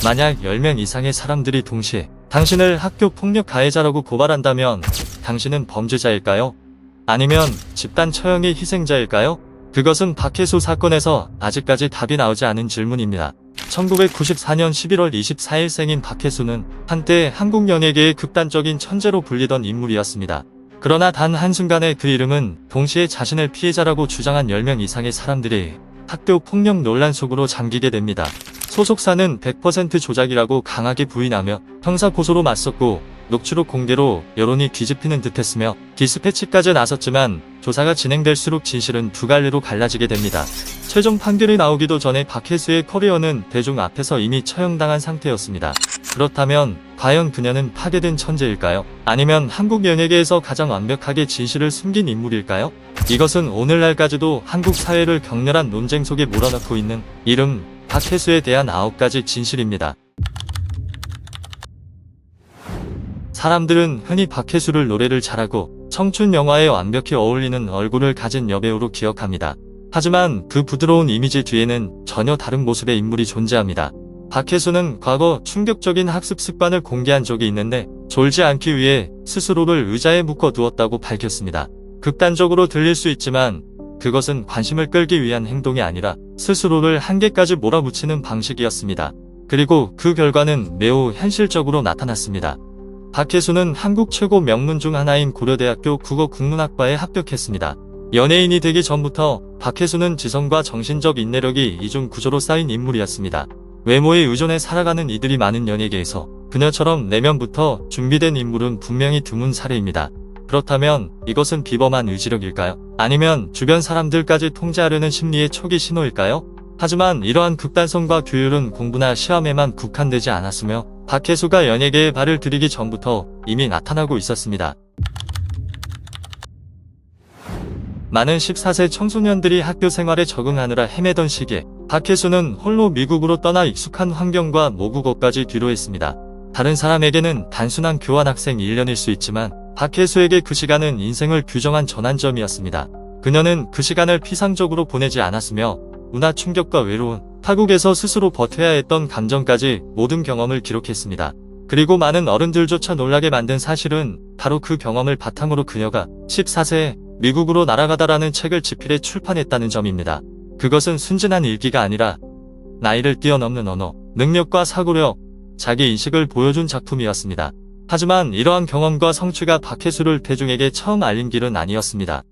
만약 10명 이상의 사람들이 동시에 당신을 학교 폭력 가해자라고 고발한다면 당신은 범죄자일까요? 아니면 집단 처형의 희생자일까요? 그것은 박혜수 사건에서 아직까지 답이 나오지 않은 질문입니다. 1994년 11월 24일 생인 박혜수는 한때 한국 연예계의 극단적인 천재로 불리던 인물이었습니다. 그러나 단 한순간에 그 이름은 동시에 자신을 피해자라고 주장한 10명 이상의 사람들이 학교 폭력 논란 속으로 잠기게 됩니다. 소속사는 100% 조작이라고 강하게 부인하며 형사 고소로 맞섰고 녹취록 공개로 여론이 뒤집히는 듯했으며 디스패치까지 나섰지만 조사가 진행될수록 진실은 두 갈래로 갈라지게 됩니다. 최종 판결이 나오기도 전에 박혜수의 커리어는 대중 앞에서 이미 처형당한 상태였습니다. 그렇다면 과연 그녀는 파괴된 천재일까요? 아니면 한국 연예계에서 가장 완벽하게 진실을 숨긴 인물일까요? 이것은 오늘날까지도 한국 사회를 격렬한 논쟁 속에 몰아넣고 있는 이름 박혜수에 대한 9가지 진실입니다. 사람들은 흔히 박혜수를 노래를 잘하고 청춘 영화에 완벽히 어울리는 얼굴을 가진 여배우로 기억합니다. 하지만 그 부드러운 이미지 뒤에는 전혀 다른 모습의 인물이 존재합니다. 박혜수는 과거 충격적인 학습 습관을 공개한 적이 있는데 졸지 않기 위해 스스로를 의자에 묶어 두었다고 밝혔습니다. 극단적으로 들릴 수 있지만 그것은 관심을 끌기 위한 행동이 아니라 스스로를 한계까지 몰아붙이는 방식이었습니다. 그리고 그 결과는 매우 현실적으로 나타났습니다. 박혜수는 한국 최고 명문 중 하나인 고려대학교 국어국문학과에 합격했습니다. 연예인이 되기 전부터 박혜수는 지성과 정신적 인내력이 이중 구조로 쌓인 인물이었습니다. 외모에 의존해 살아가는 이들이 많은 연예계에서 그녀처럼 내면부터 준비된 인물은 분명히 드문 사례입니다. 그렇다면 이것은 비범한 의지력일까요? 아니면 주변 사람들까지 통제하려는 심리의 초기 신호일까요? 하지만 이러한 극단성과 규율은 공부나 시험에만 국한되지 않았으며 박혜수가 연예계에 발을 들이기 전부터 이미 나타나고 있었습니다. 많은 14세 청소년들이 학교 생활에 적응하느라 헤매던 시기에 박혜수는 홀로 미국으로 떠나 익숙한 환경과 모국어까지 뒤로했습니다. 다른 사람에게는 단순한 교환학생 1년일 수 있지만 박혜수에게 그 시간은 인생을 규정한 전환점이었습니다. 그녀는 그 시간을 피상적으로 보내지 않았으며 문화 충격과 외로움, 타국에서 스스로 버텨야 했던 감정까지 모든 경험을 기록했습니다. 그리고 많은 어른들조차 놀라게 만든 사실은 바로 그 경험을 바탕으로 그녀가 14세에 미국으로 날아가다라는 책을 지필해 출판했다는 점입니다. 그것은 순진한 일기가 아니라 나이를 뛰어넘는 언어, 능력과 사고력, 자기인식을 보여준 작품이었습니다. 하지만 이러한 경험과 성취가 박혜수를 대중에게 처음 알린 길은 아니었습니다.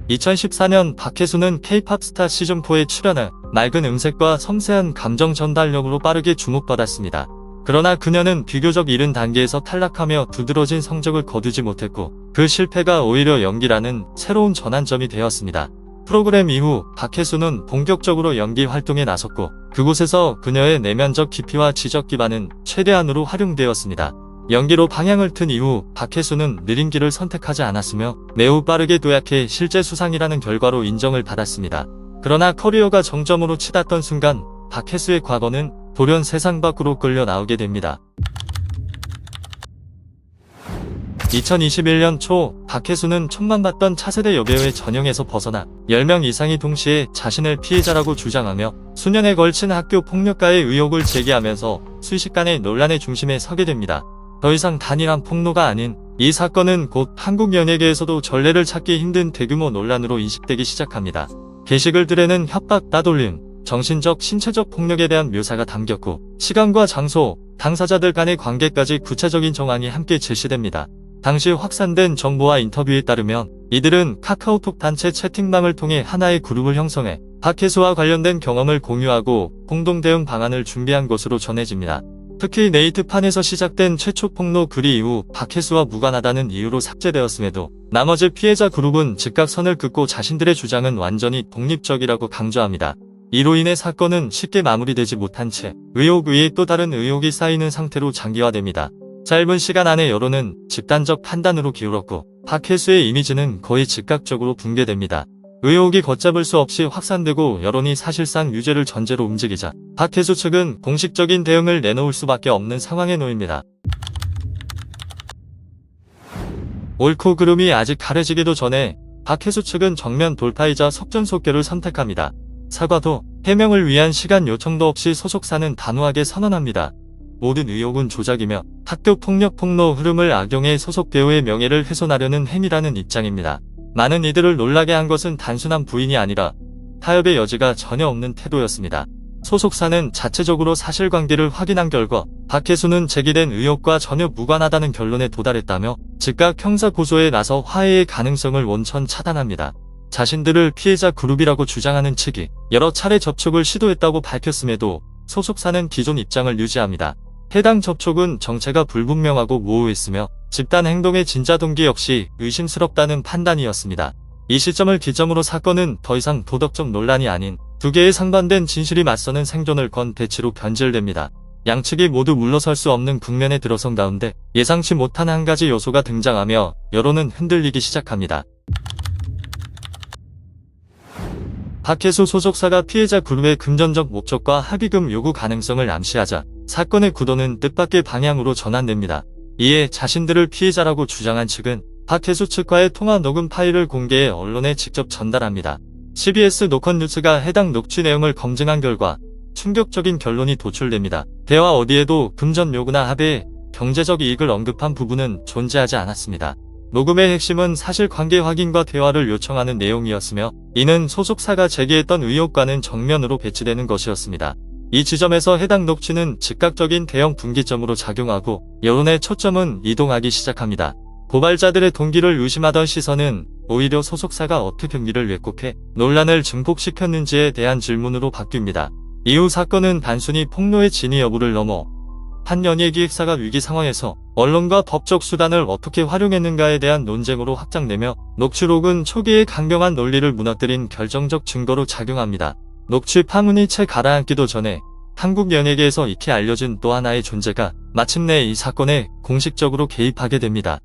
2014년 박혜수는 K-POP 스타 시즌4에 출연해 맑은 음색과 섬세한 감정 전달력으로 빠르게 주목받았습니다. 그러나 그녀는 비교적 이른 단계에서 탈락하며 두드러진 성적을 거두지 못했고 그 실패가 오히려 연기라는 새로운 전환점이 되었습니다. 프로그램 이후 박혜수는 본격적으로 연기 활동에 나섰고 그곳에서 그녀의 내면적 깊이와 지적 기반은 최대한으로 활용되었습니다. 연기로 방향을 튼 이후 박혜수는 느린 길을 선택하지 않았으며 매우 빠르게 도약해 실제 수상이라는 결과로 인정을 받았습니다. 그러나 커리어가 정점으로 치닫던 순간 박혜수의 과거는 돌연 세상 밖으로 끌려 나오게 됩니다. 2021년 초 박혜수는 천만받던 차세대 여배우의 전형에서 벗어나 10명 이상이 동시에 자신을 피해자라고 주장하며 수년에 걸친 학교 폭력가의 의혹을 제기하면서 순식간에 논란의 중심에 서게 됩니다. 더 이상 단일한 폭로가 아닌 이 사건은 곧 한국 연예계에서도 전례를 찾기 힘든 대규모 논란으로 인식되기 시작합니다. 게시글들에는 협박, 따돌림, 정신적, 신체적 폭력에 대한 묘사가 담겼고 시간과 장소, 당사자들 간의 관계까지 구체적인 정황이 함께 제시됩니다. 당시 확산된 정보와 인터뷰에 따르면 이들은 카카오톡 단체 채팅방을 통해 하나의 그룹을 형성해 박혜수와 관련된 경험을 공유하고 공동 대응 방안을 준비한 것으로 전해집니다. 특히 네이트판에서 시작된 최초 폭로 글이 이후 박혜수와 무관하다는 이유로 삭제되었음에도 나머지 피해자 그룹은 즉각 선을 긋고 자신들의 주장은 완전히 독립적이라고 강조합니다. 이로 인해 사건은 쉽게 마무리되지 못한 채 의혹 위에 또 다른 의혹이 쌓이는 상태로 장기화됩니다. 짧은 시간 안에 여론은 집단적 판단으로 기울었고 박혜수의 이미지는 거의 즉각적으로 붕괴됩니다. 의혹이 걷잡을 수 없이 확산되고 여론이 사실상 유죄를 전제로 움직이자 박혜수 측은 공식적인 대응을 내놓을 수밖에 없는 상황에 놓입니다. 옳고 그름이 아직 가려지기도 전에 박혜수 측은 정면 돌파이자 속전속결을 선택합니다. 사과도 해명을 위한 시간 요청도 없이 소속사는 단호하게 선언합니다. 모든 의혹은 조작이며 학교 폭력 폭로 흐름을 악용해 소속 배우의 명예를 훼손하려는 행위라는 입장입니다. 많은 이들을 놀라게 한 것은 단순한 부인이 아니라 타협의 여지가 전혀 없는 태도였습니다. 소속사는 자체적으로 사실관계를 확인한 결과 박혜수는 제기된 의혹과 전혀 무관하다는 결론에 도달했다며 즉각 형사 고소에 나서 화해의 가능성을 원천 차단합니다. 자신들을 피해자 그룹이라고 주장하는 측이 여러 차례 접촉을 시도했다고 밝혔음에도 소속사는 기존 입장을 유지합니다. 해당 접촉은 정체가 불분명하고 모호했으며 집단 행동의 진짜 동기 역시 의심스럽다는 판단이었습니다. 이 시점을 기점으로 사건은 더 이상 도덕적 논란이 아닌 두 개의 상반된 진실이 맞서는 생존을 건 대치로 변질됩니다. 양측이 모두 물러설 수 없는 국면에 들어선 가운데 예상치 못한 한 가지 요소가 등장하며 여론은 흔들리기 시작합니다. 박혜수 소속사가 피해자 그룹의 금전적 목적과 합의금 요구 가능성을 암시하자 사건의 구도는 뜻밖의 방향으로 전환됩니다. 이에 자신들을 피해자라고 주장한 측은 박혜수 측과의 통화 녹음 파일을 공개해 언론에 직접 전달합니다. CBS 노컷뉴스가 해당 녹취 내용을 검증한 결과 충격적인 결론이 도출됩니다. 대화 어디에도 금전 요구나 합의, 경제적 이익을 언급한 부분은 존재하지 않았습니다. 녹음의 핵심은 사실관계 확인과 대화를 요청하는 내용이었으며 이는 소속사가 제기했던 의혹과는 정면으로 배치되는 것이었습니다. 이 지점에서 해당 녹취는 즉각적인 대형 분기점으로 작용하고 여론의 초점은 이동하기 시작합니다. 고발자들의 동기를 의심하던 시선은 오히려 소속사가 어떻게 경기를 왜곡해 논란을 증폭시켰는지에 대한 질문으로 바뀝니다. 이후 사건은 단순히 폭로의 진위 여부를 넘어 한 연예기획사가 위기 상황에서 언론과 법적 수단을 어떻게 활용했는가에 대한 논쟁으로 확장되며 녹취록은 초기의 강경한 논리를 무너뜨린 결정적 증거로 작용합니다. 녹취 파문이 채 가라앉기도 전에 한국 연예계에서 익히 알려진 또 하나의 존재가 마침내 이 사건에 공식적으로 개입하게 됩니다.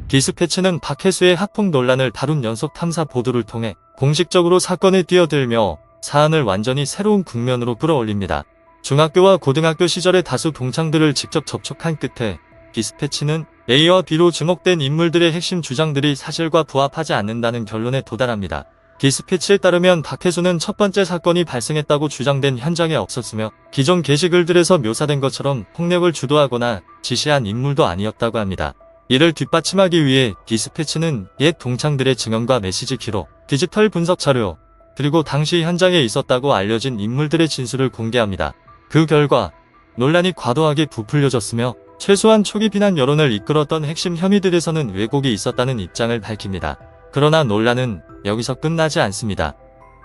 디스패치는 박혜수의 학폭 논란을 다룬 연속 탐사 보도를 통해 공식적으로 사건에 뛰어들며 사안을 완전히 새로운 국면으로 끌어올립니다. 중학교와 고등학교 시절의 다수 동창들을 직접 접촉한 끝에 디스패치는 A와 B로 지목된 인물들의 핵심 주장들이 사실과 부합하지 않는다는 결론에 도달합니다. 디스패치에 따르면 박혜수는 첫 번째 사건이 발생했다고 주장된 현장에 없었으며 기존 게시글들에서 묘사된 것처럼 폭력을 주도하거나 지시한 인물도 아니었다고 합니다. 이를 뒷받침하기 위해 디스패치는 옛 동창들의 증언과 메시지 기록, 디지털 분석 자료, 그리고 당시 현장에 있었다고 알려진 인물들의 진술을 공개합니다. 그 결과 논란이 과도하게 부풀려졌으며 최소한 초기 비난 여론을 이끌었던 핵심 혐의들에서는 왜곡이 있었다는 입장을 밝힙니다. 그러나 논란은 여기서 끝나지 않습니다.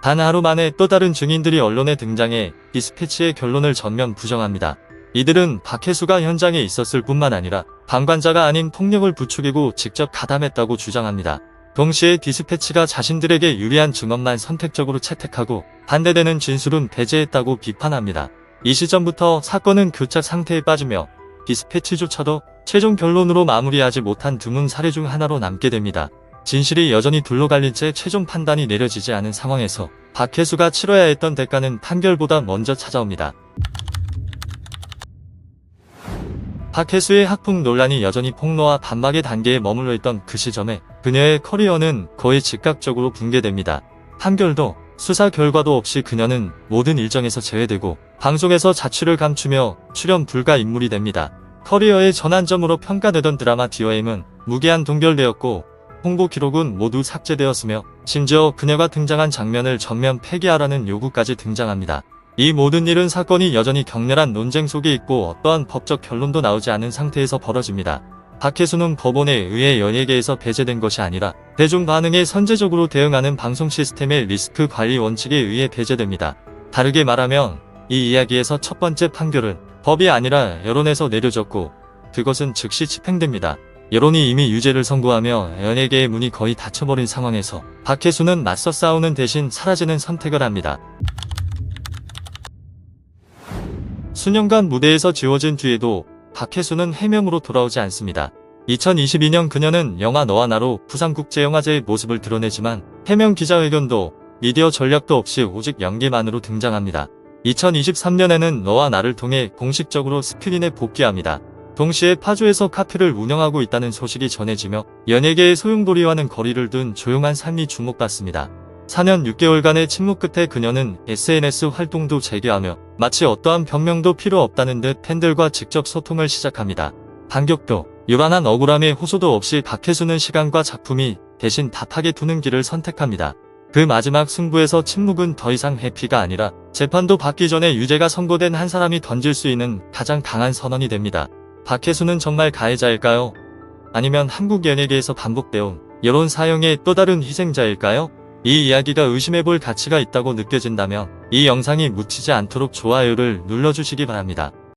단 하루 만에 또 다른 증인들이 언론에 등장해 디스패치의 결론을 전면 부정합니다. 이들은 박혜수가 현장에 있었을 뿐만 아니라 방관자가 아닌 폭력을 부추기고 직접 가담했다고 주장합니다. 동시에 디스패치가 자신들에게 유리한 증언만 선택적으로 채택하고 반대되는 진술은 배제했다고 비판합니다. 이 시점부터 사건은 교착 상태에 빠지며 디스패치조차도 최종 결론으로 마무리하지 못한 드문 사례 중 하나로 남게 됩니다. 진실이 여전히 둘러갈린 채 최종 판단이 내려지지 않은 상황에서 박혜수가 치러야 했던 대가는 판결보다 먼저 찾아옵니다. 박혜수의 학폭 논란이 여전히 폭로와 반박의 단계에 머물러 있던 그 시점에 그녀의 커리어는 거의 즉각적으로 붕괴됩니다. 판결도 수사 결과도 없이 그녀는 모든 일정에서 제외되고 방송에서 자취를 감추며 출연 불가 인물이 됩니다. 커리어의 전환점으로 평가되던 드라마 DOM은 무기한 동결되었고 홍보 기록은 모두 삭제되었으며 심지어 그녀가 등장한 장면을 전면 폐기하라는 요구까지 등장합니다. 이 모든 일은 사건이 여전히 격렬한 논쟁 속에 있고 어떠한 법적 결론도 나오지 않은 상태에서 벌어집니다. 박혜수는 법원에 의해 연예계에서 배제된 것이 아니라 대중 반응에 선제적으로 대응하는 방송 시스템의 리스크 관리 원칙에 의해 배제됩니다. 다르게 말하면 이 이야기에서 첫 번째 판결은 법이 아니라 여론에서 내려졌고 그것은 즉시 집행됩니다. 여론이 이미 유죄를 선고하며 연예계의 문이 거의 닫혀버린 상황에서 박혜수는 맞서 싸우는 대신 사라지는 선택을 합니다. 수년간 무대에서 지워진 뒤에도 박혜수는 해명으로 돌아오지 않습니다. 2022년 그녀는 영화 너와 나로 부산국제영화제의 모습을 드러내지만 해명 기자회견도 미디어 전략도 없이 오직 연기만으로 등장합니다. 2023년에는 너와 나를 통해 공식적으로 스크린에 복귀합니다. 동시에 파주에서 카페를 운영하고 있다는 소식이 전해지며 연예계의 소용돌이와는 거리를 둔 조용한 삶이 주목받습니다. 4년 6개월간의 침묵 끝에 그녀는 SNS 활동도 재개하며 마치 어떠한 변명도 필요 없다는 듯 팬들과 직접 소통을 시작합니다. 반격도, 요란한 억울함에 호소도 없이 박혜수는 시간과 작품이 대신 답하게 두는 길을 선택합니다. 그 마지막 승부에서 침묵은 더 이상 회피가 아니라 재판도 받기 전에 유죄가 선고된 한 사람이 던질 수 있는 가장 강한 선언이 됩니다. 박혜수는 정말 가해자일까요? 아니면 한국 연예계에서 반복되온 여론 사용의 또 다른 희생자일까요? 이 이야기가 의심해볼 가치가 있다고 느껴진다면 이 영상이 묻히지 않도록 좋아요를 눌러주시기 바랍니다.